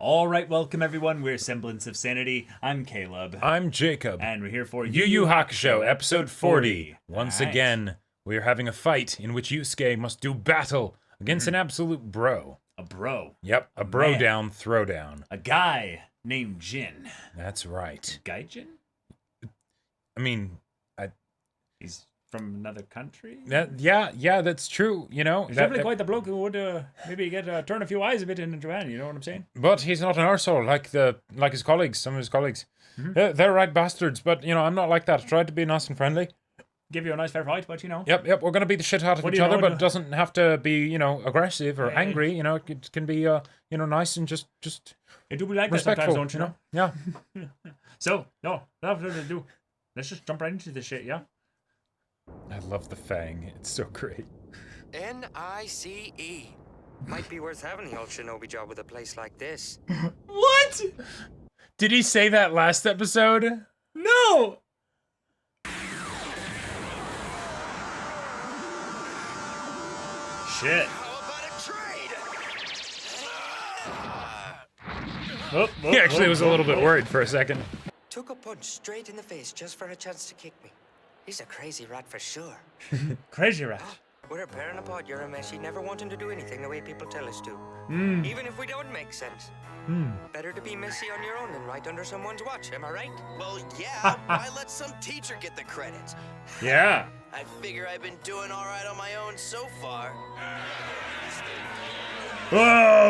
All right, welcome everyone. We're Semblance of Sanity. I'm Caleb. I'm Jacob. And we're here for Yu Yu Hakusho, episode 40. Once All right. again, we are having a fight in which Yusuke must do battle against an absolute bro. A bro. Yep, a bro man. down, throw down. A guy named Jin. That's right. Gaijin? I mean, He's from another country? yeah, that's true, you know. He's definitely quite the bloke who would maybe get turn a few eyes a bit in Japan, you know what I'm saying? But he's not an arsehole like his colleagues, some of his colleagues. They're right bastards, but, you know, I'm not like that. I tried to be nice and friendly. Give you a nice fair fight, but you know. Yep, we're gonna beat the shit out of What do each you other, know? but it doesn't have to be, you know, aggressive or Yeah. angry, you know. It can be, you know, nice and just It do be like that respectful, sometimes, don't you know? Yeah. So, no, without further ado, let's just jump right into this shit, yeah? I love the fang. It's so great. NICE. Might be worth having the old shinobi job with a place like this. What? Did he say that last episode? No! Shit. How about a trade? He actually was a little bit worried for a second. Took a punch straight in the face just for a chance to kick me. He's a crazy rat for sure. Crazy rat. We're a pair in a pod, you're a messy, never wanting to do anything the way people tell us to. Even if we don't make sense. Better to be messy on your own than right under someone's watch, am I right? Well, yeah, why let some teacher get the credit? Yeah. I figure I've been doing all right on my own so far.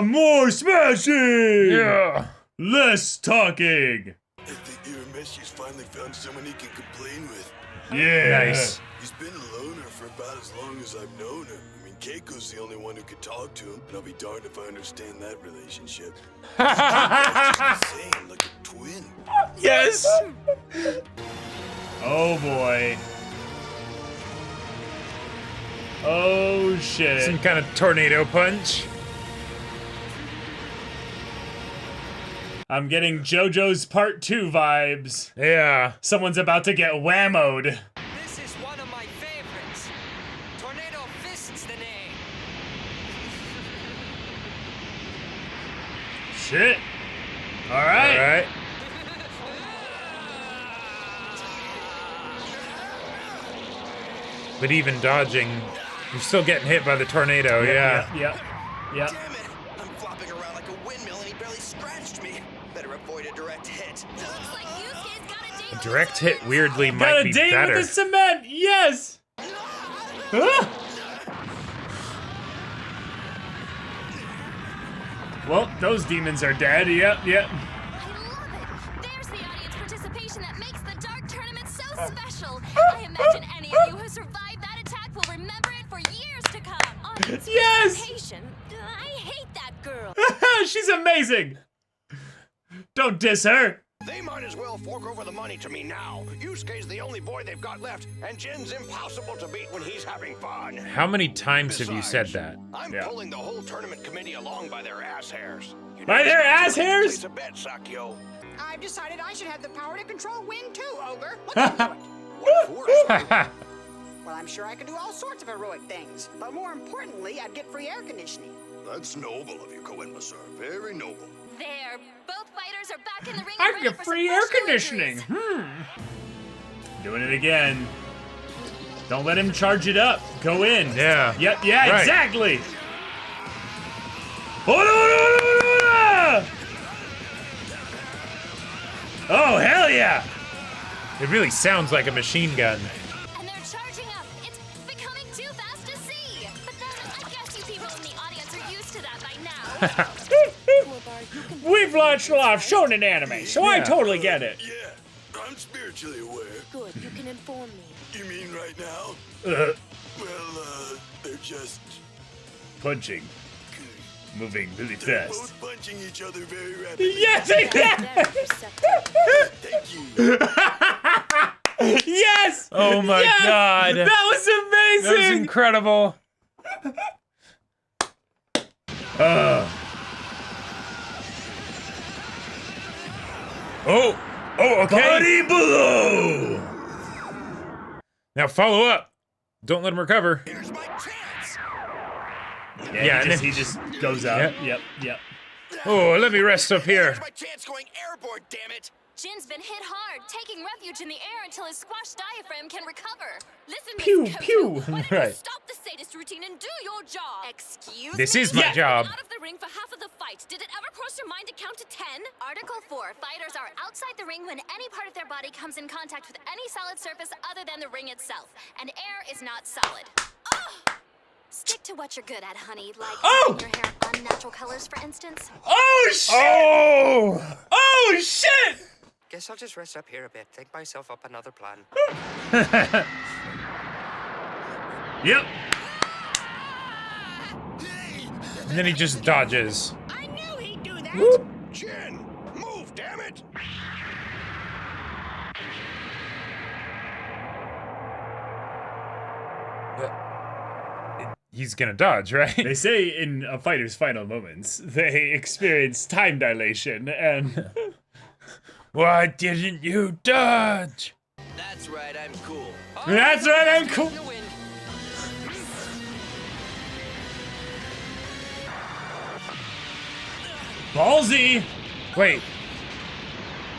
More smashing! Yeah. Less talking! I think Urameshi's finally found someone he can complain with. Yeah. Nice. He's been a loner for about as long as I've known him. I mean, Keiko's the only one who could talk to him, but I'll be darned if I understand that relationship. Same, like a twin. Yes. Oh boy. Oh shit. Some kind of tornado punch. I'm getting JoJo's Part 2 vibes. Yeah. Someone's about to get whammoed. This is one of my favorites. Tornado Fist's the name. Shit. Alright. All right. But even dodging, you're still getting hit by the tornado. Yeah. Yep. Damn it! I'm flopping around like a windmill and he barely scratched me. Better avoid a direct hit. Looks like Yusuke's got a date A with direct his hit weirdly Got might a be date better. with the cement. Yes. Ah! Well, those demons are dead. Yep. I love it. There's the audience participation that makes the Dark Tournament so special. I imagine any of you who survived that attack will remember it for years to come. Audience Yes! participation. I hate that girl. She's amazing. Don't diss her. They might as well fork over the money to me now. Yusuke's the only boy they've got left, and Jin's impossible to beat when he's having fun. How many times have you said Besides, that? I'm Yeah. pulling the whole tournament committee along by their ass hairs. You By know, their ass place hairs? a bet, Sakyo. I've decided I should have the power to control wind too, Ogre. What's up to it? What for? Well, I'm sure I could do all sorts of heroic things. But more importantly, I'd get free air conditioning. That's noble of you, Koenma-sir. Very noble. There. Both fighters are back in the ring. I and can ready get for free some air personal conditioning. injuries. Doing it again. Don't let him charge it up. Go in. Yeah. Yep. Yeah. Right. Exactly. Oh hell yeah! It really sounds like a machine gun. And they're charging up. It's becoming too fast to see. But then I guess you people in the audience are used to that by now. We've watched a lot of shonen anime, so I Yeah. totally get it. Yeah, I'm spiritually aware. Good, you can inform me. You mean right now? Well, they're just... Punching, moving really They're fast. both punching each other very rapidly. Yes, yeah. Thank you. Yes. Oh my Yes! god. That was That was amazing. incredible. Oh, okay. Body below. Now follow up. Don't let him recover. Here's my chance. Yeah, Yeah, he and just goes up. Yep. Yep. Oh, let me rest up here. Here's my chance going airborne, damn it! Jin's been hit hard, taking refuge in the air until his squashed diaphragm can recover. Listen, Pew, Miss Koto, pew. why don't Right. you stop the sadist routine and do your job? Excuse This me? is my job. Out of the ring for half of the fight. Did it ever cross your mind to count to 10? Article 4. Fighters are outside the ring when any part of their body comes in contact with any solid surface other than the ring itself. And air is not solid. Oh! Stick to what you're good at, honey. Like Oh! your hair unnatural colors, for instance. Oh shit! Oh! Oh shit! Guess I'll just rest up here a bit, think myself up another plan. Yep. And then he just dodges. I knew he'd do that. Whoop. Jin, move, damn it! He's gonna dodge, right? They say in a fighter's final moments, they experience time dilation and... Why didn't you dodge? That's right, I'm cool. That's right, I'm cool. Ballsy! Wait.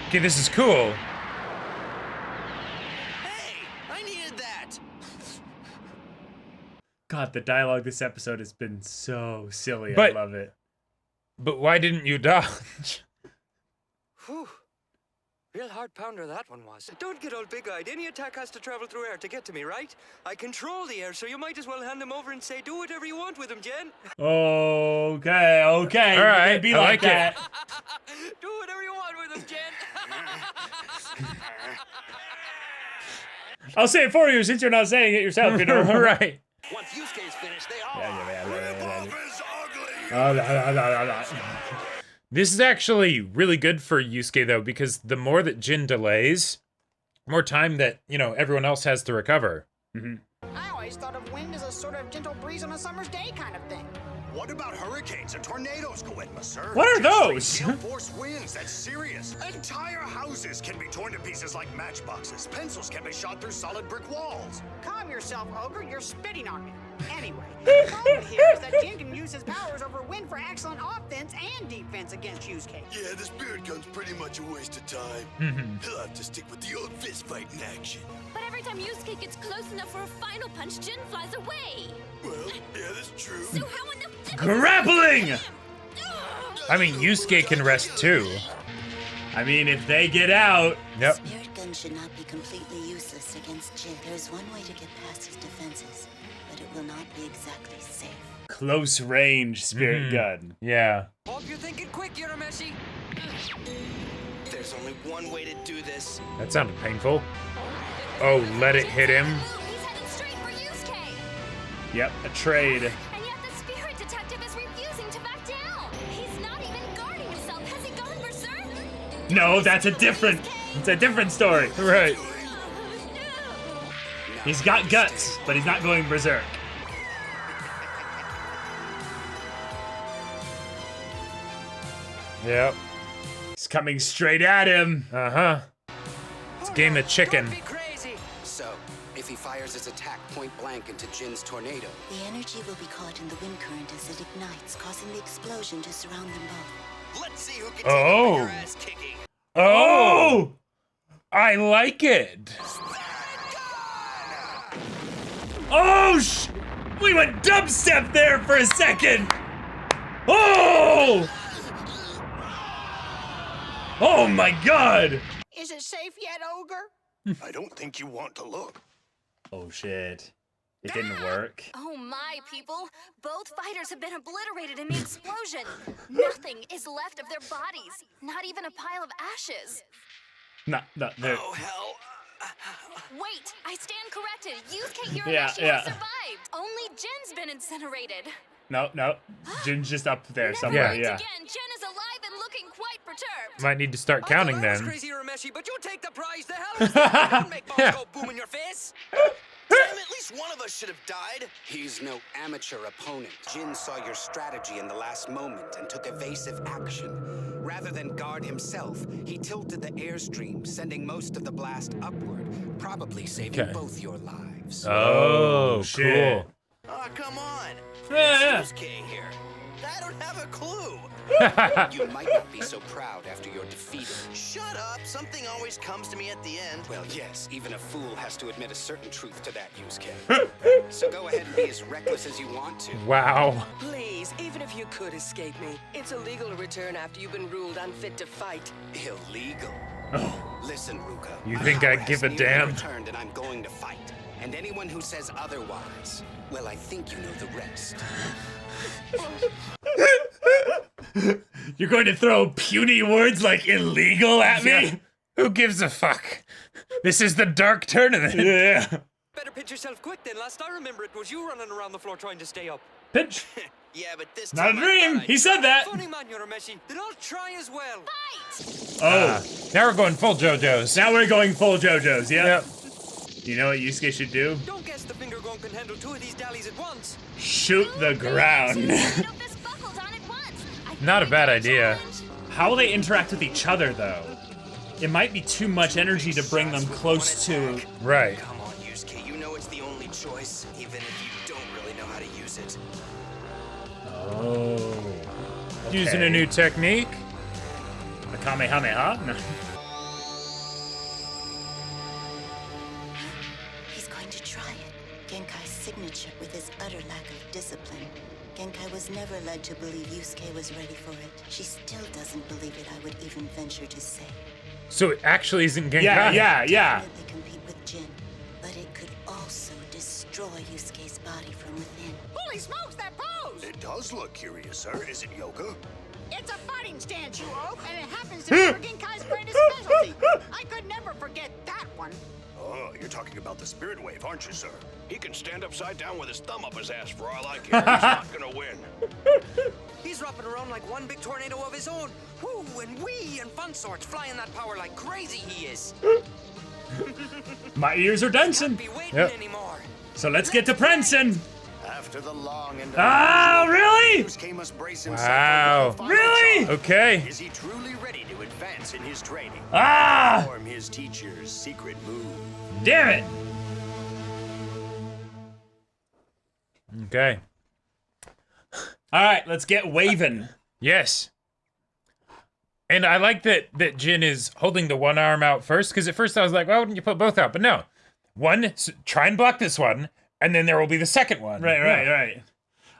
Okay, this is cool. Hey, I needed that! God, the dialogue this episode has been so silly. But- I love it. But why didn't you dodge? Whew. Real hard pounder that one was. Don't get all big-eyed. Any attack has to travel through air to get to me, right? I control the air, so you might as well hand him over and say, do whatever you want with him, Jen. Okay, okay. All right, Be I like like it. that. Do whatever you want with him, Jen. I'll say it for you since you're not saying it yourself, you know? Right. Once Yusuke's finished, they all Rip-off is ugly! This is actually really good for Yusuke, though, because the more that Jin delays, more time that, you know, everyone else has to recover. I always thought of wind as a sort of gentle breeze on a summer's day kind of thing. What about hurricanes and tornadoes, Goenma, sir? What are Just those? straight gale force winds, that's serious. Entire houses can be torn to pieces like matchboxes. Pencils can be shot through solid brick walls. Calm yourself, Ogre. You're spitting on me. Anyway, the problem here is that Jin can use his powers over wind for excellent offense and defense against Yusuke. Yeah, the spirit gun's pretty much a waste of time. He'll have to stick with the old fist fighting action. But every time Yusuke gets close enough for a final punch, Jin flies away. Well, yeah, that's true. So how in the Grappling! I mean, Yusuke can rest too. I mean, if they get out... Yep. Spirit gun should not be completely useless against Jin. There is one way to get past his defenses, but it will not be exactly safe. Close range spirit gun. Yeah. Hope you're thinking quick, Urameshi. There's only one way to do this. That sounded painful. Oh, let it hit him. He's headed straight for Yusuke. Yep, a trade. And yet the spirit detective is refusing to back down. He's not even guarding himself. Has he gone berserk? No, that's a different... It's a different story. Right. He's got guts, but he's not going berserk. Yep. He's coming straight at him. Uh-huh. It's a game of chicken. Don't be crazy. So, if he fires his attack point blank into Jin's tornado, The energy will be caught in the wind current as it ignites, causing the explosion to surround them both. Let's see who can take Oh. a bigger ass kicking. Oh! I like it. Oh, we went dubstep there for a second. Oh! Oh my God! Is it safe yet, Ogre? I don't think you want to look. Oh shit. It didn't work. Oh my, people. Both fighters have been obliterated in the explosion. Nothing is left of their bodies. Not even a pile of ashes. No, there. Oh, hell. Wait, I stand corrected. Yusuke Urameshi Yeah. has survived. Only Jin's been incinerated. No. Jin's just up there somewhere, Never yeah. Again, Jin is alive and looking quite perturbed. Might need to start counting That was then. crazy, Urameshi, but you take the prize. The hell is that? Don't make balls go boom in your face. Damn, at least one of us should have died. he's no amateur opponent. Jin saw your strategy in the last moment and took evasive action. Rather than guard himself, he tilted the airstream, sending most of the blast upward, probably saving Okay. both your lives. Oh, shit. cool. Oh, come on. Yeah. It's Yusuke here. I don't have a clue. You might not be so proud after you're defeated. Shut up. Something always comes to me at the end. Well, yes, even a fool has to admit a certain truth to that, Yusuke. So go ahead and be as reckless as you want to. Wow. Please, even if you could escape me, it's illegal to return after you've been ruled unfit to fight. Illegal? Listen, Ruka. You think I give a damn? Returned and I'm going to fight. And anyone who says otherwise, well, I think you know the rest. You're going to throw puny words like illegal at me? Yeah. Who gives a fuck? This is the dark tournament. Yeah. Better pitch yourself quick then. Last I remember, it was you running around the floor trying to stay up. Pitch. Yeah, but this Not a time dream. He said that. Funny man, you're a Messi. Then I'll try as well. Fight! Oh. Now we're going full JoJo's. Now we're going full JoJo's, yeah? Yep. You know what Yusuke should do? Don't guess the finger gun can handle 2 of these dallies at once. Shoot the ground. Not a bad idea. How will they interact with each other, though? It might be too much energy to bring them close to... Right. Come on, Yusuke. You know it's the only choice, even if you don't really know how to use it. Oh. Okay. Using a new technique. A Kamehameha? No. He's going to try it. Genkai's signature with his utter lack of discipline. Genkai was never led to believe Yusuke was ready for it. She still doesn't believe it, I would even venture to say. So it actually isn't Genkai? Yeah. Definitely compete with Jin, but it could also destroy Yusuke's body from within. Holy smokes, that pose! It does look curious, sir. Is it yoga? It's a fighting stance, you oaf, and it happens to be Genkai's greatest specialty. I could never forget that one. Oh, you're talking about the spirit wave, aren't you, sir? He can stand upside down with his thumb up his ass for all I care. He's not gonna win. He's wrapping around like one big tornado of his own. Whoo and wee and fun sorts, flying that power like crazy he is. My ears are dancing. Can't be waiting Yep. anymore. So let's get to prancing. After the long and really? Yusuke must brace himself Wow. for one final Really? challenge. Okay. Is he truly ready to advance in his training? Ah! Perform his teacher's secret move. Damn it. Okay. All right, let's get waving. Yes. And I like that Jin is holding the one arm out first, because at first I was like, why wouldn't you put both out? But no. Try and block this one, and then there will be the second one. Right.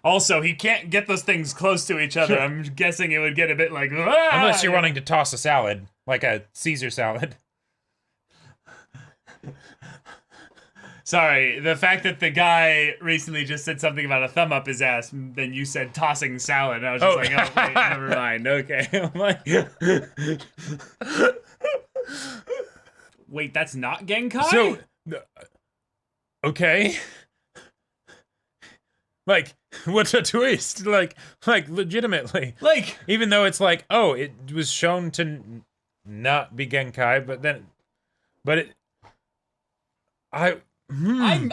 Also, he can't get those things close to each other. I'm guessing it would get a bit like... "Ah!" Unless you're wanting to toss a salad, like a Caesar salad. Sorry, the fact that the guy recently just said something about a thumb up his ass, then you said tossing salad. And I was just like, oh, wait, never mind. Okay. I'm like... Wait, that's not Genkai? So, okay. Like, what's a twist? Like legitimately. Like, even though it's like, oh, it was shown to not be Genkai,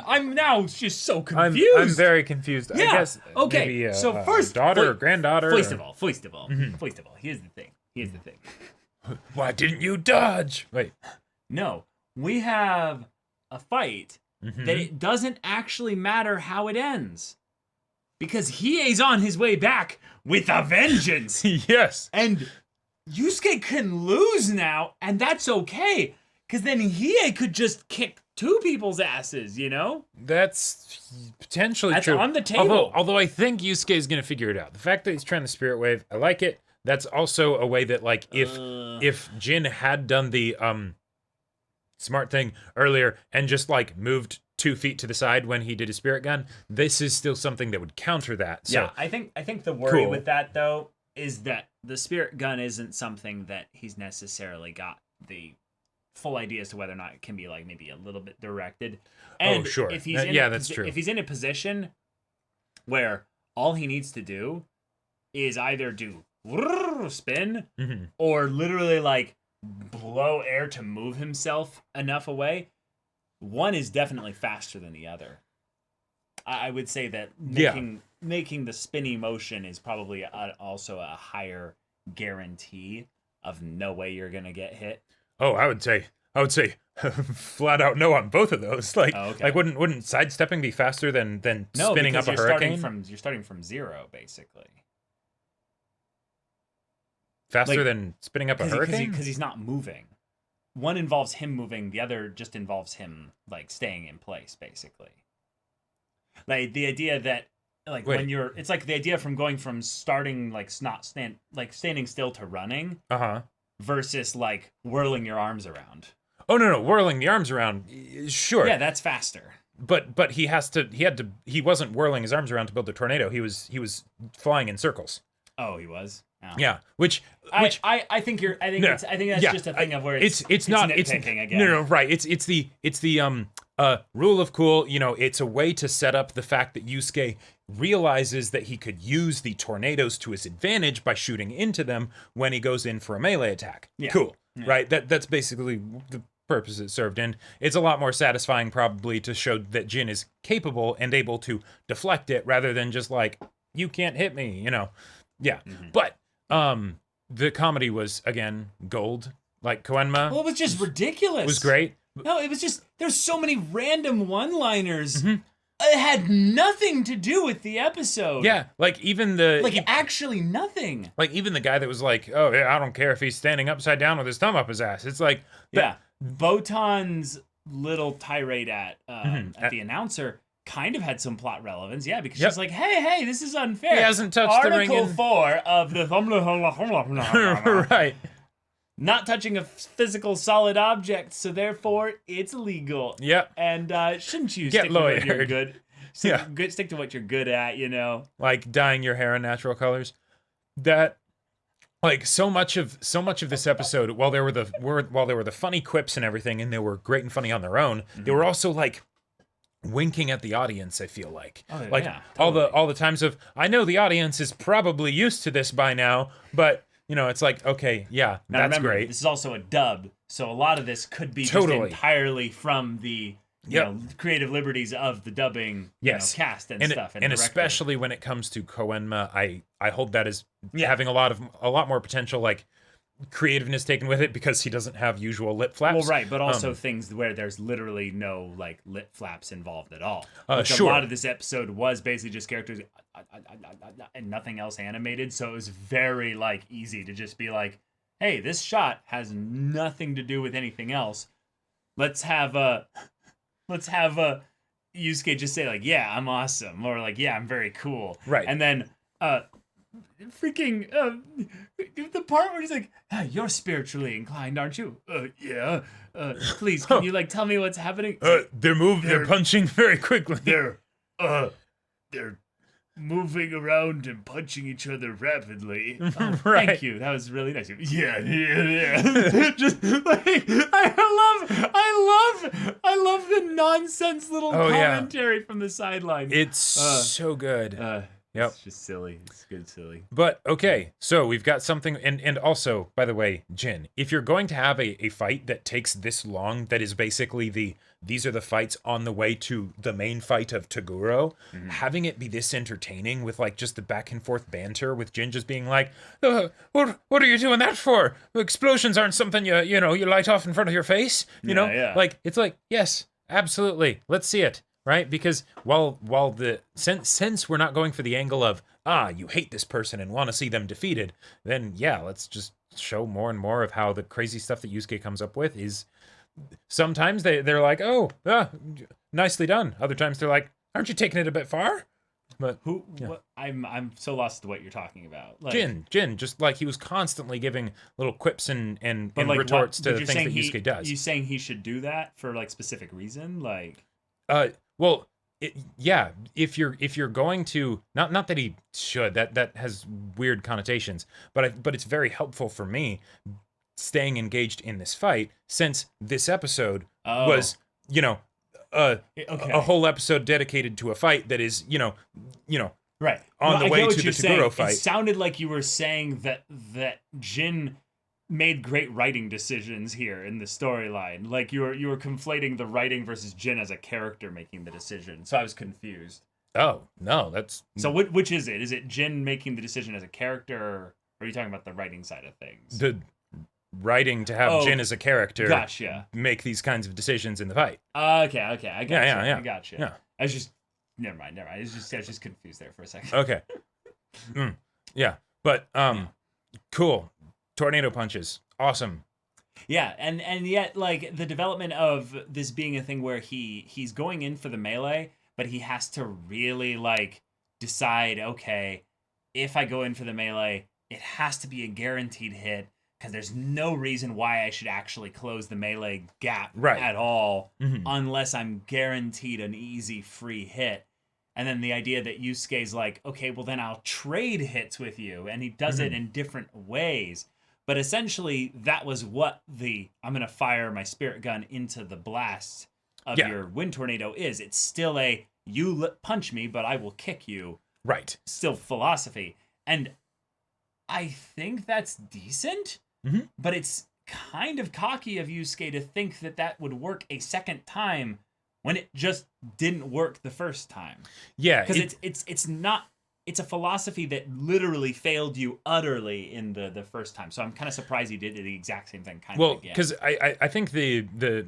I'm now just so confused. I'm very confused. Yeah. I guess Okay. maybe So first, daughter or granddaughter. First of all, here's the thing. Why didn't you dodge? Wait. No, we have a fight Mm-hmm. that it doesn't actually matter how it ends. Because Hiei's on his way back with a vengeance. Yes. And Yusuke can lose now, and that's okay. Because then Hiei could just kick 2 people's asses, you know? That's potentially That's true. on the table. Although I think Yusuke is going to figure it out. The fact that he's trying the spirit wave, I like it. That's also a way that, like, if Jin had done the smart thing earlier and just, like, moved 2 feet to the side when he did his spirit gun, this is still something that would counter that. So, yeah, I think the worry cool. with that, though, is that the spirit gun isn't something that he's necessarily got the full idea as to whether or not it can be, like, maybe a little bit directed. And sure. If he's that's true. If he's in a position where all he needs to do is either do spin or literally, like, blow air to move himself enough away, one is definitely faster than the other. I would say that making the spinny motion is probably also a higher guarantee of no way you're gonna get hit. Oh, I would say flat out no on both of those. Like, like wouldn't sidestepping be faster than spinning up a hurricane? You're starting from 0, basically. Faster than spinning up a hurricane? Because he's not moving. One involves him moving, the other just involves him like staying in place, basically. Like the idea that like when you're, it's like the idea from going from starting like standing still to running, versus like whirling your arms around. Oh no, whirling the arms around, sure. Yeah, that's faster. But he wasn't whirling his arms around to build the tornado. He was flying in circles. Oh, he was. Oh. Yeah, which I think that's just a thing of where it's not nitpicking again. No, right. It's the rule of cool. You know, it's a way to set up the fact that Yusuke realizes that he could use the tornadoes to his advantage by shooting into them when he goes in for a melee attack. Yeah. Cool. Yeah. Right. That's basically the purpose it served, and it's a lot more satisfying probably to show that Jin is capable and able to deflect it rather than just like, you can't hit me, you know. Yeah. But the comedy was again gold. Like Kenmore. Well, it was just ridiculous. It was great. No, it was just there's so many random one-liners. It had nothing to do with the episode. Yeah, like even actually nothing. Like even the guy that was like, "Oh, yeah, I don't care if he's standing upside down with his thumb up his ass." It's like, Botan's little tirade at the announcer kind of had some plot relevance, because she's like, hey, this is unfair. He hasn't touched the ring Article 4 of the right. Not touching a physical solid object, so therefore it's illegal. Yep. And shouldn't you Get stick to what you're lawyered. good? Stick to what you're good at, you know. Like dyeing your hair in natural colors. That like so much of this episode, while there were the funny quips and everything, and they were great and funny on their own, they were also like winking at the audience. I feel like totally. all the times of, I know the audience is probably used to this by now, but you know, it's like, okay, yeah, now that's remember, great. This is also a dub, so a lot of this could be just entirely from the you know, creative liberties of the dubbing cast and stuff. And especially when it comes to Kenmore, I hold that as having a lot more potential, like creativeness taken with it, because he doesn't have usual lip flaps. Well, right, but also things where there's literally no like lip flaps involved at all. A Sure. lot of this episode was basically just characters and nothing else animated, so it was very like easy to just be like, hey, this shot has nothing to do with anything else. Let's have Yusuke just say like, yeah, I'm awesome, or like, yeah, I'm very cool. Right. And then freaking the part where he's like, you're spiritually inclined, aren't you? Yeah. Please, can you like tell me what's happening? They're punching very quickly. They're moving around and punching each other rapidly. Right. Thank you. That was really nice. Yeah. Just like I love the nonsense little commentary from the sideline. It's so good. Yep. It's just silly. It's good silly. But okay, so we've got something, and also, by the way, Jin, if you're going to have a fight that takes this long, that is basically these are the fights on the way to the main fight of Toguro, having it be this entertaining with like just the back and forth banter with Jin just being like, what are you doing that for? Explosions aren't something you light off in front of your face, you know? Yeah. Like, it's like, yes, absolutely, let's see it. Right? Because while the since we're not going for the angle of, you hate this person and want to see them defeated, then let's just show more and more of how the crazy stuff that Yusuke comes up with is, sometimes they're like, nicely done. Other times they're like, aren't you taking it a bit far? But what, I'm so lost to what you're talking about. Like, Jin, just like he was constantly giving little quips and like, retorts to the you're things that saying Yusuke does. You saying he should do that for like specific reason? Like well, if you're going to, not that he should, that has weird connotations, but it's very helpful for me staying engaged in this fight, since this episode was, a whole episode dedicated to a fight that is, right on the way to the Toguro fight. It sounded like you were saying that Jin made great writing decisions here in the storyline. Like you were conflating the writing versus Jin as a character making the decision. So I was confused. Oh, no, that's... So which is it? Is it Jin making the decision as a character, or are you talking about the writing side of things? The writing to have Jin as a character make these kinds of decisions in the fight. Okay, I got you. Yeah. I got you. Yeah. I was just... Never mind. I was just confused there for a second. Okay. Yeah, but, cool. Tornado punches. Awesome. Yeah, and yet like the development of this being a thing where he's going in for the melee, but he has to really like decide, okay, if I go in for the melee, it has to be a guaranteed hit because there's no reason why I should actually close the melee gap at all unless I'm guaranteed an easy free hit. And then the idea that Yusuke's like, okay, well then I'll trade hits with you, and he does it in different ways. But essentially, that was what I'm going to fire my spirit gun into the blast of your wind tornado is. It's still you punch me, but I will kick you. Right. Still philosophy. And I think that's decent, but it's kind of cocky of Yusuke to think that would work a second time when it just didn't work the first time. Yeah. Because it's not... It's a philosophy that literally failed you utterly in the first time. So I'm kind of surprised he did the exact same thing kind of again. Well, because I think the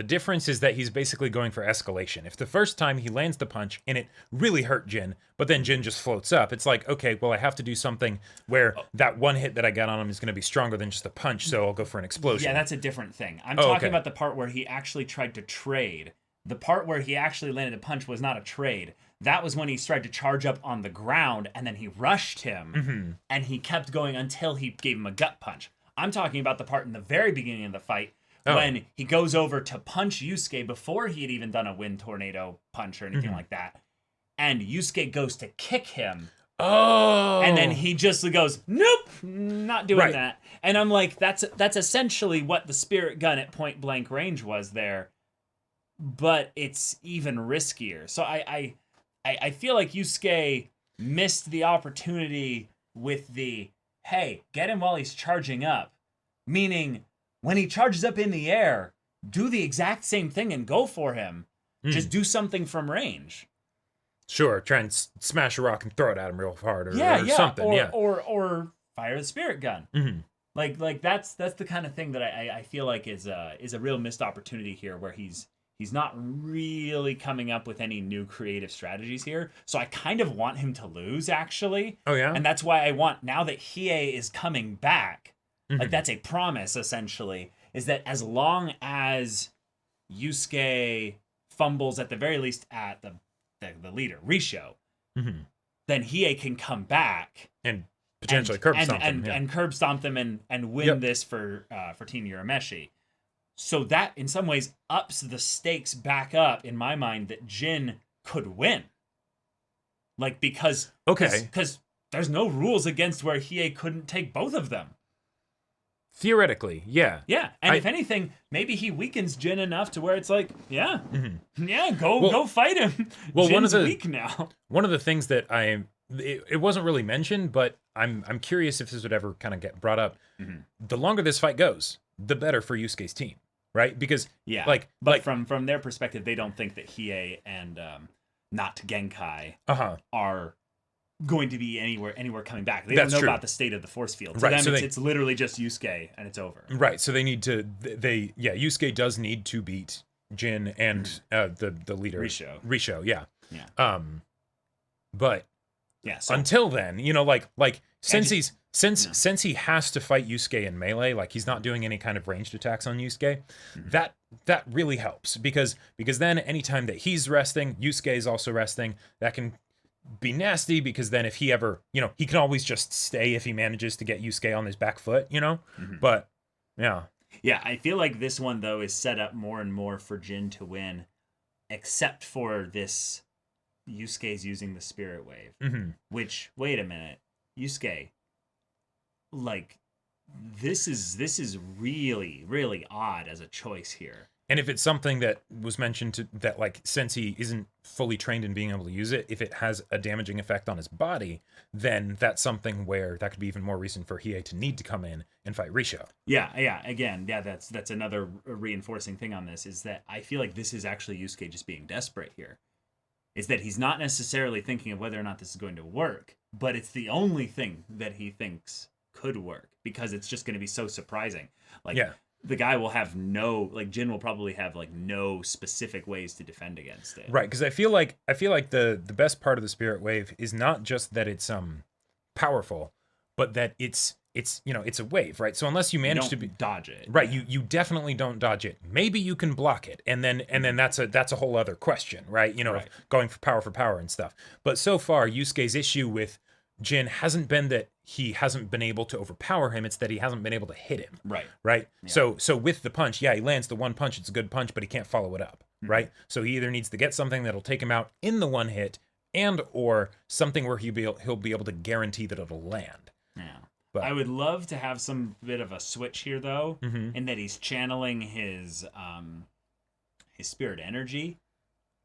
difference is that he's basically going for escalation. If the first time he lands the punch and it really hurt Jin, but then Jin just floats up, it's like, okay, well, I have to do something where that one hit that I got on him is going to be stronger than just a punch, so I'll go for an explosion. Yeah, that's a different thing. I'm talking about the part where he actually tried to trade. The part where he actually landed a punch was not a trade. That was when he tried to charge up on the ground, and then he rushed him, and he kept going until he gave him a gut punch. I'm talking about the part in the very beginning of the fight when he goes over to punch Yusuke before he had even done a wind tornado punch or anything like that. And Yusuke goes to kick him. Oh! And then he just goes, nope, not doing that. And I'm like, that's essentially what the spirit gun at point blank range was there. But it's even riskier. So I feel like Yusuke missed the opportunity with the, hey, get him while he's charging up. Meaning, when he charges up in the air, do the exact same thing and go for him. Just do something from range. Sure, try and smash a rock and throw it at him real hard or something. Or fire the spirit gun. Like that's the kind of thing that I feel like is a real missed opportunity here, where he's not really coming up with any new creative strategies here. So I kind of want him to lose, actually. Oh, yeah? And that's why I want, now that Hiei is coming back, like that's a promise, essentially, is that as long as Yusuke fumbles at the very least at the leader, Risho, then Hiei can come back. And potentially curb stomp him. And curb stomp them and win this for Team Urameshi. So that, in some ways, ups the stakes back up, in my mind, that Jin could win. Like, because there's no rules against where Hiei couldn't take both of them. Theoretically, yeah. Yeah, and if anything, maybe he weakens Jin enough to where it's like, go fight him. Well, Jin's weak now. One of the things that it wasn't really mentioned, but I'm curious if this would ever kind of get brought up. The longer this fight goes, the better for Yusuke's team, right? Because from their perspective, they don't think that Hiei and not Genkai are going to be anywhere coming back. They don't know about the state of the force field. To them, it's literally just Yusuke and it's over. Right. So they need to. Yusuke does need to beat Jin and the leader Risho. Yeah. But so until then, since he has to fight Yusuke in melee, like he's not doing any kind of ranged attacks on Yusuke, that really helps because then anytime that he's resting, Yusuke is also resting. That can be nasty because then if he ever, he can always just stay if he manages to get Yusuke on his back foot, But yeah, I feel like this one though is set up more and more for Jin to win, except for this Yusuke's using the spirit wave, which, wait a minute, Yusuke, like this is really, really odd as a choice here. And if it's something that was mentioned that like, since he isn't fully trained in being able to use it, if it has a damaging effect on his body, then that's something where that could be even more reason for Hiei to need to come in and fight Risho. Again, that's another reinforcing thing on this, is that I feel like this is actually Yusuke just being desperate here. Is that he's not necessarily thinking of whether or not this is going to work, but it's the only thing that he thinks could work because it's just going to be so surprising. The guy will have Jin will probably have no specific ways to defend against it. Right, because I feel like the best part of the spirit wave is not just that it's powerful, but that it's it's a wave, right? So unless you manage to dodge it, right, you definitely don't dodge it. Maybe you can block it, and then that's a whole other question, right? Of going for power and stuff. But so far, Yusuke's issue with Jin hasn't been that he hasn't been able to overpower him, it's that he hasn't been able to hit him. Right. Yeah. So with the punch, he lands the one punch, it's a good punch, but he can't follow it up. Right? So he either needs to get something that'll take him out in the one hit, and or something where he'll be able to guarantee that it'll land. Yeah. But I would love to have some bit of a switch here, though, in that he's channeling his spirit energy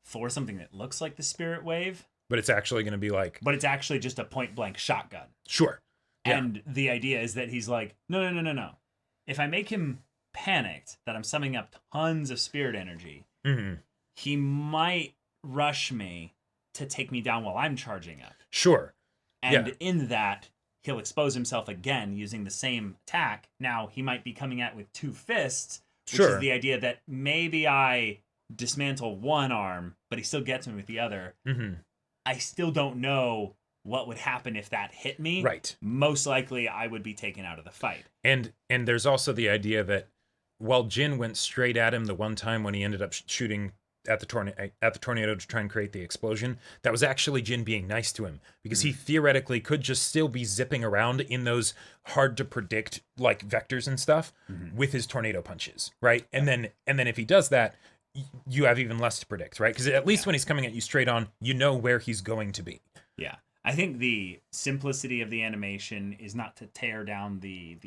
for something that looks like the spirit wave. But it's actually going to be like... But it's actually just a point-blank shotgun. Sure. Yeah. And the idea is that he's like, no. If I make him panicked that I'm summing up tons of spirit energy, he might rush me to take me down while I'm charging up. Sure. And in that, he'll expose himself again using the same attack. Now, he might be coming at with 2 fists, which is the idea that maybe I dismantle one arm, but he still gets me with the other. I still don't know what would happen if that hit me. Right. Most likely, I would be taken out of the fight. And there's also the idea that while Jin went straight at him the one time when he ended up shooting at the tornado to try and create the explosion, that was actually Jin being nice to him, because he theoretically could just still be zipping around in those hard to predict like vectors and stuff with his tornado punches, right? And then if he does that, you have even less to predict, right? Because at least when he's coming at you straight on, you know where he's going to be. Yeah. I think the simplicity of the animation is not to tear down the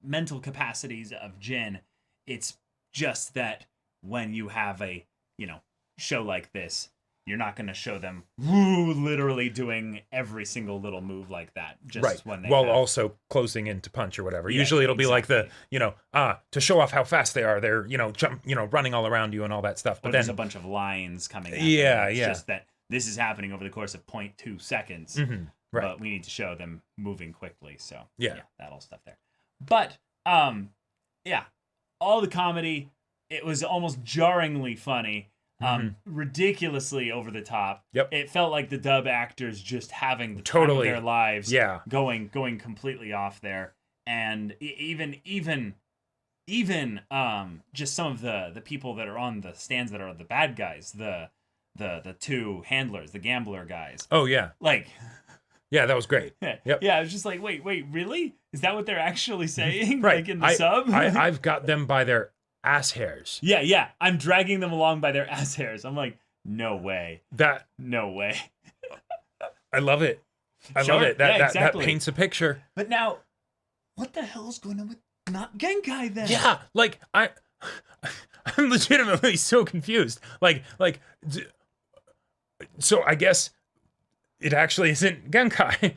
mental capacities of Jin. It's just that when you have a show like this, you're not going to show them literally doing every single little move like that. Just when they also closing in to punch or whatever. Usually it'll be like the to show off how fast they are. They're running all around you and all that stuff. But then there's a bunch of lines coming. At them. It's just that this is happening over the course of 0.2 seconds. Right. But we need to show them moving quickly. So yeah, that all stuff there. But all the comedy, it was almost jarringly funny. Ridiculously over the top. Yep. It felt like the dub actors just having the time of their lives. Yeah. Going completely off there. And even just some of the people that are on the stands that are the bad guys, the 2 handlers, the gambler guys. Oh yeah. Yeah, that was great. Yep. Yeah, I was just like, wait, really? Is that what they're actually saying? Right. Like in the sub? I've got them by their ass hairs. Yeah. I'm dragging them along by their ass hairs. I'm like, no way. No way. I love it. I love it. That paints a picture. But now, what the hell is going on with not Genkai then? Yeah, I'm legitimately so confused. So I guess it actually isn't Genkai.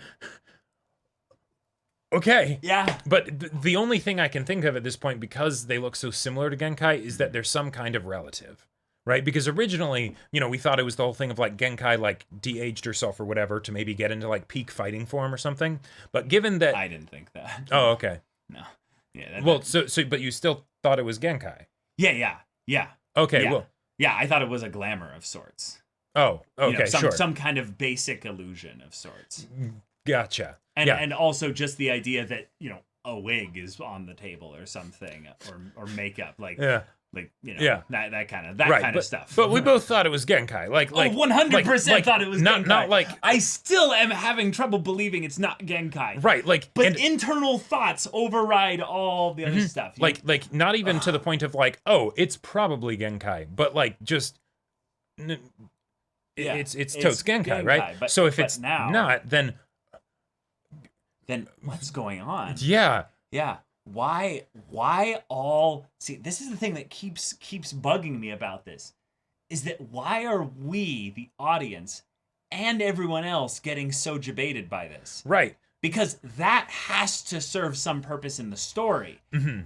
Okay. Yeah. But the only thing I can think of at this point, because they look so similar to Genkai, is that there's some kind of relative, right? Because originally, we thought it was the whole thing of Genkai de-aged herself or whatever to maybe get into peak fighting form or something. But given that... I didn't think that. Oh, okay. No. Yeah. But you still thought it was Genkai? Yeah. Okay, yeah. well... Yeah, I thought it was a glamour of sorts. Oh, okay, sure. Some kind of basic illusion of sorts. Gotcha. And also just the idea that, a wig is on the table or something, or makeup, that kind of stuff. But we both thought it was Genkai. 100% thought it was Genkai. Not like... I still am having trouble believing it's not Genkai. Right, But internal thoughts override all the other stuff. Not even to the point of it's probably Genkai, but just... It's totes Genkai, right? So if it's now, not, then what's going on? Yeah. Why all... See, this is the thing that keeps bugging me about this, is that why are we, the audience, and everyone else getting so debated by this? Right. Because that has to serve some purpose in the story.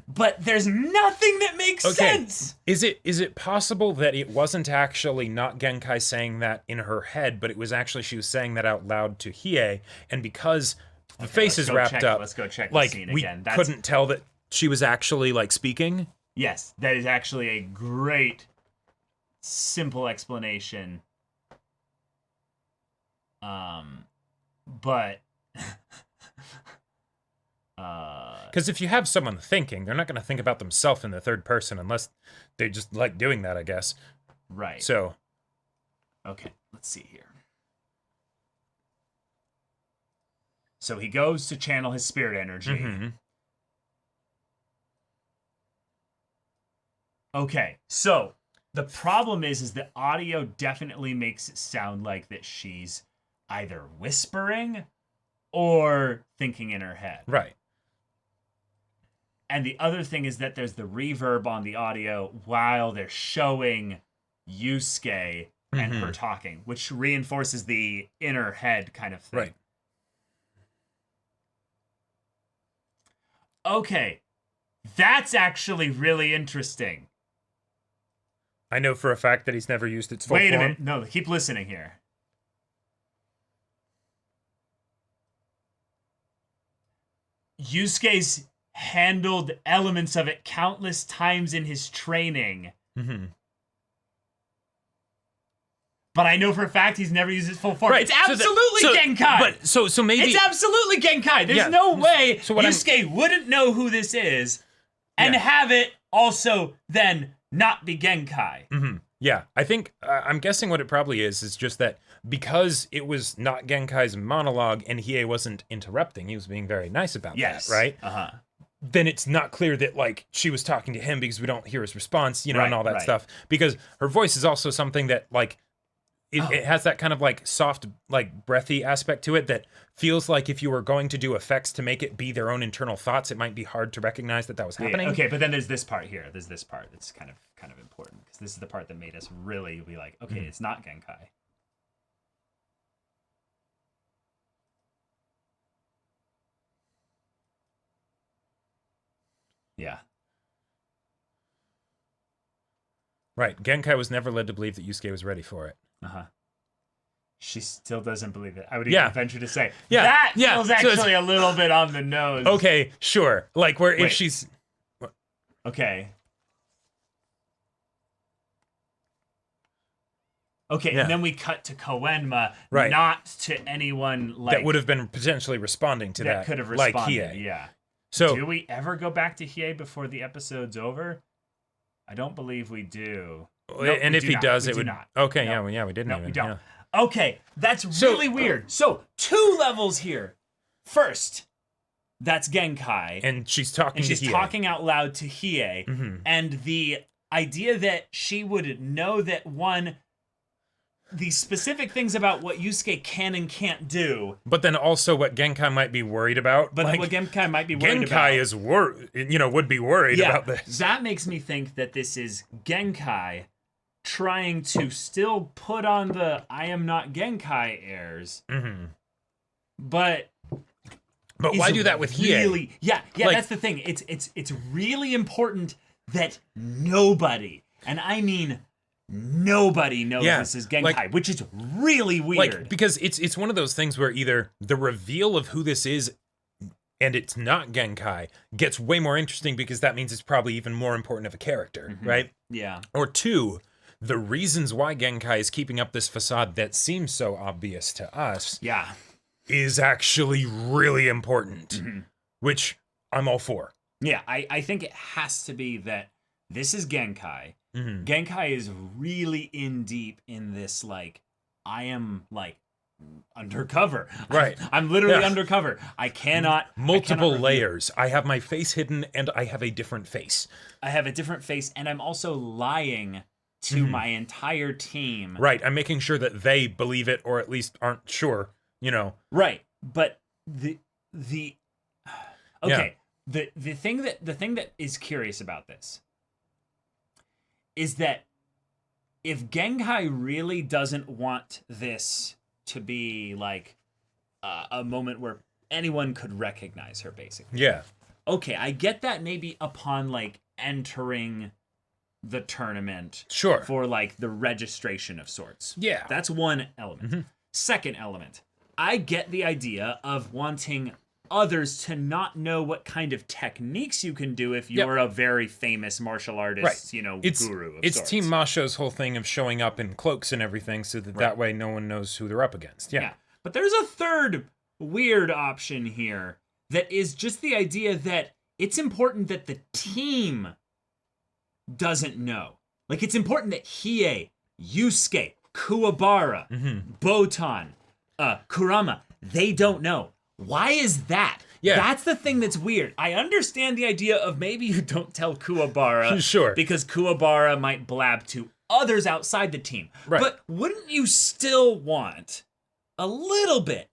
But there's nothing that makes sense. Is it possible that it wasn't actually not Genkai saying that in her head, but it was actually she was saying that out loud to Hiei, and because the face is wrapped up, let's go check the scene again. We couldn't tell that she was actually speaking? Yes, that is actually a great, simple explanation. But because if you have someone thinking, they're not going to think about themselves in the third person unless they just like doing that, I guess. Right. So, okay, let's see here. So he goes to channel his spirit energy. mm-hmm. Okay, so the problem is the audio definitely makes it sound like that she's either whispering or thinking in her head. Right. And the other thing is that there's the reverb on the audio while they're showing Yusuke and her talking, which reinforces the inner head kind of thing. Right. Okay, that's actually really interesting. I know for a fact that he's never used its full Wait a form. minute. No, keep listening here. Yusuke's handled elements of it countless times in his training. Mm-hmm. But I know for a fact he's never used its full form. Right. It's absolutely Genkai. But so maybe it's absolutely Genkai. There's no way Yusuke wouldn't know who this is and have it also then not be Genkai. Mm-hmm. Yeah, I think I'm guessing what it probably is just that because it was not Genkai's monologue and Hiei wasn't interrupting, he was being very nice about that, right? Uh-huh. Then it's not clear that like she was talking to him because we don't hear his response, you know, and all that right. stuff. Because her voice is also something that like it has that kind of like soft, like breathy aspect to it that feels like if you were going to do effects to make it be their own internal thoughts, it might be hard to recognize that was happening. Okay, but then there's this part here. There's this part that's kind of important because this is the part that made us really be like, okay, it's not Genkai. Yeah. Right. Genkai was never led to believe that Yusuke was ready for it. Uh-huh. She still doesn't believe it. I would even venture to say. Yeah. That yeah. feels actually a little bit on the nose. Okay, sure. Like where if she's Okay. Okay, and then we cut to Koenma, not to anyone like that would have been potentially responding to that. That could have responded, like Hiei. yeah. So do we ever go back to Hiei before the episode's over? I don't believe we do. Nope, and if he does, it would not. Okay, no. we didn't. No, even, we don't. Yeah. Okay, that's really weird. So 2 levels here. First, that's Genkai, and she's talking. And she's to Hiei. talking out loud to Hiei, and the idea that she would know that the specific things about what Yusuke can and can't do. But then also what Genkai might be worried about. But like, what Genkai might be worried about. Genkai is would be worried about this. That makes me think that this is Genkai trying to still put on the I am not Genkai airs. But why do that with Hiei? Yeah, like, that's the thing. It's really important that nobody, and I mean nobody knows this is Genkai, which is really weird. Like, because it's one of those things where either the reveal of who this is and it's not Genkai gets way more interesting because that means it's probably even more important of a character, right? Yeah. Or 2, the reasons why Genkai is keeping up this facade that seems so obvious to us is actually really important, which I'm all for. Yeah, I think it has to be that this is Genkai. Genkai is really in deep in this, like, I am, like, undercover. Right. I'm literally undercover. I cannot... Multiple layers. I have my face hidden, and I have a different face. I have a different face, and I'm also lying to my entire team. Right, I'm making sure that they believe it, or at least aren't sure, you know. Right, but the okay, the thing that is curious about this is that if Genkai really doesn't want this to be like a moment where anyone could recognize her, basically. Yeah. Okay, I get that maybe upon like entering the tournament. Sure. For like the registration of sorts. Yeah. That's one element. Second element, I get the idea of wanting others to not know what kind of techniques you can do if you're a very famous martial artist, guru of sorts. It's Team Masho's whole thing of showing up in cloaks and everything so that that way no one knows who they're up against. Yeah. But there's a third weird option here that is just the idea that it's important that the team doesn't know. Like, it's important that Hiei, Yusuke, Kuwabara, Botan, Kurama, they don't know. Why is that? Yeah. That's the thing that's weird. I understand the idea of maybe you don't tell Kuwabara Sure. because Kuwabara might blab to others outside the team. Right. But wouldn't you still want a little bit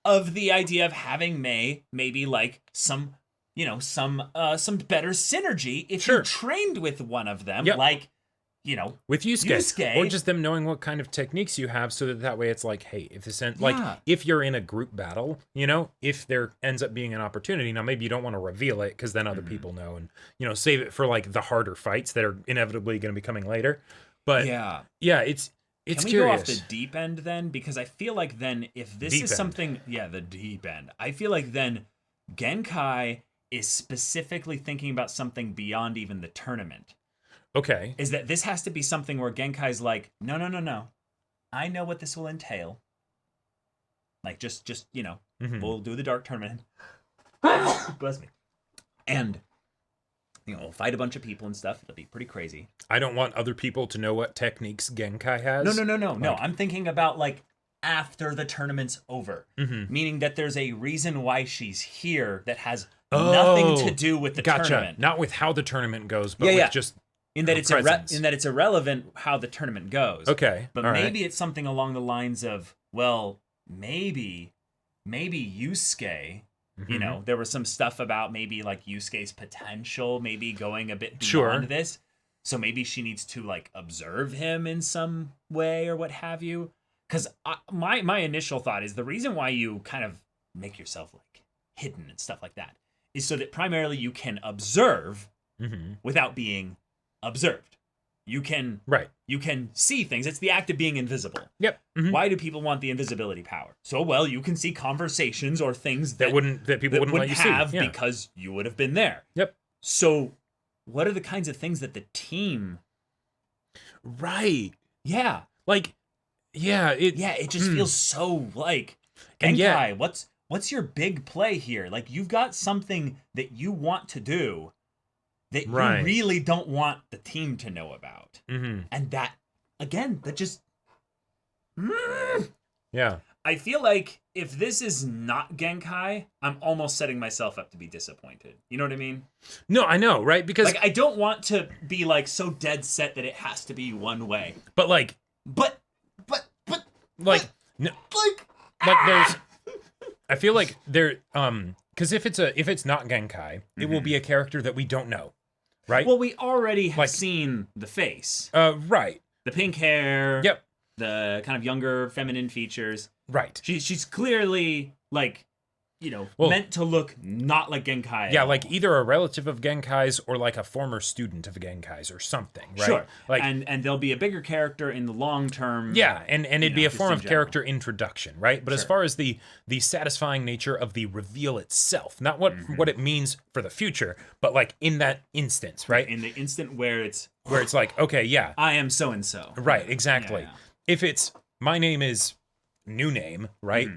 of the idea of having Mei maybe like some better synergy if you trained with one of them, like, with Yusuke, or just them knowing what kind of techniques you have, so that way it's like, hey, if this if you're in a group battle, if there ends up being an opportunity, now maybe you don't want to reveal it because then other people know, and save it for like the harder fights that are inevitably going to be coming later. But it's Can we curious. go off the deep end then? Because I feel like then if this is something, the deep end. I feel like then Genkai is specifically thinking about something beyond even the tournament. Okay. Is that this has to be something where Genkai's like, no. I know what this will entail. Like, just we'll do the dark tournament. Bless me. And we'll fight a bunch of people and stuff. It'll be pretty crazy. I don't want other people to know what techniques Genkai has. No. I'm thinking about like after the tournament's over. Meaning that there's a reason why she's here that has nothing to do with the tournament. Not with how the tournament goes, but with just in that it's irrelevant how the tournament goes. Okay. But maybe it's something along the lines of, well, maybe Yusuke, there was some stuff about maybe like Yusuke's potential, maybe going a bit beyond this. So maybe she needs to like observe him in some way or what have you. Because my initial thought is the reason why you kind of make yourself like hidden and stuff like that is so that primarily you can observe without being observed. You can see things. It's the act of being invisible. Yep. Why do people want the invisibility power? So, well, you can see conversations or things that people wouldn't let you have see. Yeah. because you would have been there. Yep. So, what are the kinds of things that the team? Right. Yeah. Like, it just feels so like Genkai. What's your big play here? Like, you've got something that you want to do that you really don't want the team to know about. And that, again, that just... Yeah. I feel like if this is not Genkai, I'm almost setting myself up to be disappointed. You know what I mean? No, I know, right? Because... like, I don't want to be, like, so dead set that it has to be one way. But, like... But... Like, no, like there's... I feel like there... Because if it's not Genkai, it will be a character that we don't know. Right? Well, we already have seen the face. Right. The pink hair. Yep. The kind of younger feminine features. Right. She's clearly like, meant to look not like Genkai. Yeah, like either a relative of Genkai's or like a former student of Genkai's or something, right? Sure. Like, and there'll be a bigger character in the long term. Yeah, and it'd be a form of character introduction, right? But as far as the satisfying nature of the reveal itself, not what it means for the future, but like in that instance, right? In the instant where it's like, okay, yeah, I am so and so. Right, exactly. Yeah. If it's my name is new name, right?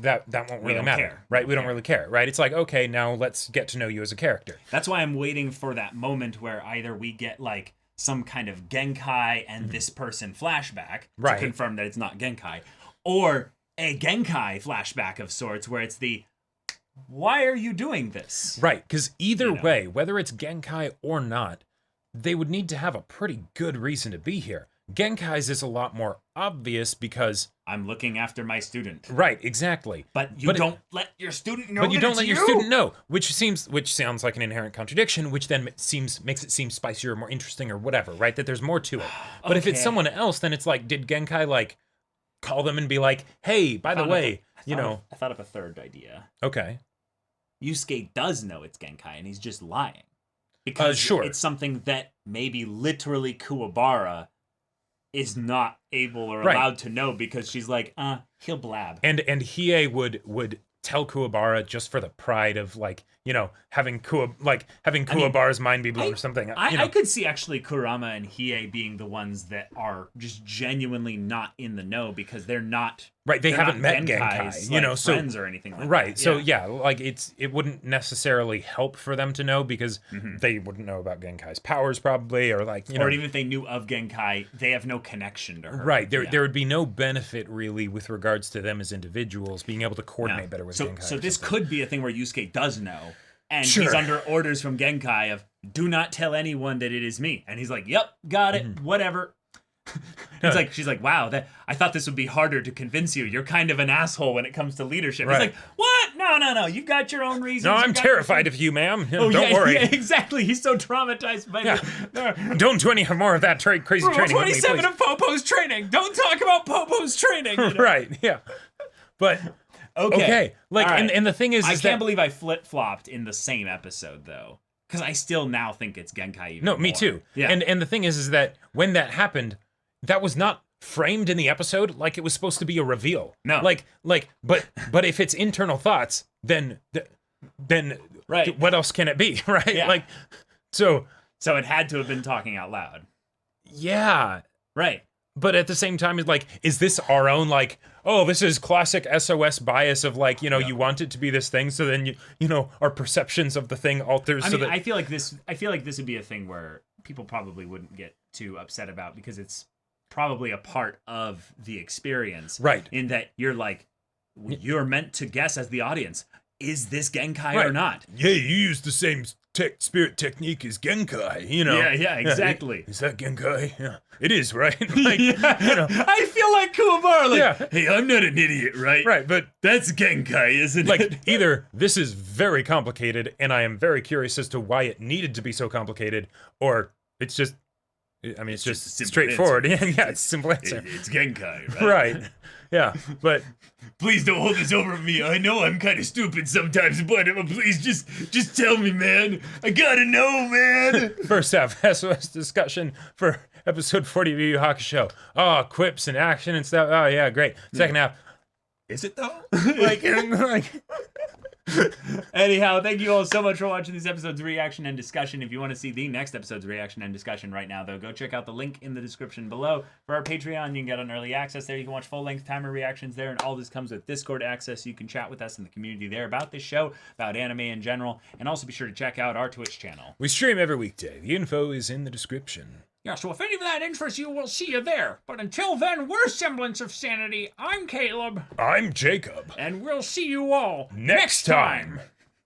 That won't really matter, right? We don't really care, right? It's like, okay, now let's get to know you as a character. That's why I'm waiting for that moment where either we get like some kind of Genkai and this person flashback to confirm that it's not Genkai, or a Genkai flashback of sorts where it's the, why are you doing this? Right, because either way, whether it's Genkai or not, they would need to have a pretty good reason to be here. Genkai's is a lot more obvious because... I'm looking after my student. Right, exactly. But you don't let your student know. But you don't let your student know, which sounds like an inherent contradiction, which then makes it seem spicier or more interesting or whatever, right? That there's more to it. But if it's someone else, then it's like, did Genkai like call them and be like, hey, by the way, I thought of a third idea. Okay. Yusuke does know it's Genkai and he's just lying. Because it's something that maybe literally Kuwabara is not able or allowed to know because she's like, he'll blab. And Hiei would tell Kuwabara just for the pride of like, having Kuwabara's mind be blown or something. I could see actually Kurama and Hiei being the ones that are just genuinely not in the know because they're not Right, they They're haven't not met Genkai's, Genkai, you know, so friends or anything like right. that. So yeah, like it wouldn't necessarily help for them to know because Mm-hmm. they wouldn't know about Genkai's powers probably, or like, you know, or even if they knew of Genkai, they have no connection to her. right. There Yeah. there would be no benefit really with regards to them as individuals being able to coordinate Yeah. better with so, Genkai. So or this something. could be a thing where Yusuke does know, and Sure. he's under orders from Genkai of do not tell anyone that it is me. And he's like, "Yep, got it, Mm-hmm. whatever." She's like, "Wow, I thought this would be harder to convince you. You're kind of an asshole when it comes to leadership." Right. He's like, "What? No. You've got your own reasons. No, You've I'm got your terrified thing." of you, ma'am. Oh, Don't yeah, worry. Yeah, exactly. He's so traumatized by Don't do any more of that crazy Rule training with me, 27 please. of Popo's training. Don't talk about Popo's training. You know? Right, yeah. But Okay. like, All right. and the thing is I that can't believe I flip-flopped in the same episode though, because I still now think it's Genkai. Even no, me more. too. Yeah. And the thing is that when that happened, that was not framed in the episode like it was supposed to be a reveal. No. But if it's internal thoughts, then Right. what else can it be, right? Yeah. Like, so it had to have been talking out loud. yeah. Right. But at the same time, it's like, is this our own, like, oh, this is classic SOS bias of like, you know, you want it to be this thing, so then you know, our perceptions of the thing alters. I so mean, that I feel like this would be a thing where people probably wouldn't get too upset about because it's probably a part of the experience. Right. In that you're meant to guess as the audience, is this Genkai or Right. not? Yeah, you use the same spirit technique as Genkai, you know. Yeah, exactly. Is that Genkai? Yeah, it is, right? Like, Yeah. you know, I feel like Kuwabara. Like, Yeah. hey, I'm not an idiot, right? right, but That's Genkai, isn't like it? either this is very complicated and I am very curious as to why it needed to be so complicated, or it's just, I mean, it's just a simple straightforward. answer. Yeah, it's a simple answer. It's Genkai, right? Right. Yeah, but Please don't hold this over me. I know I'm kind of stupid sometimes, but please just tell me, man. I gotta know, man. first half SOS discussion for episode 40 of Yu Yu Hakusho. Oh, quips and action and stuff. Oh yeah, great. Second half. Is it though? Like Anyhow, thank you all so much for watching this episode's reaction and discussion. If you want to see the next episode's reaction and discussion right now, though, go check out the link in the description below. For our Patreon, you can get on early access there. You can watch full-length timer reactions there, and all this comes with Discord access. You can chat with us in the community there about this show, about anime in general, and also be sure to check out our Twitch channel. we stream every weekday. The info is in the description. Yeah, so if any of that interests you, we'll see you there. But until then, we're Semblance of Sanity. I'm Caleb, I'm Jacob. and we'll see you all Next time.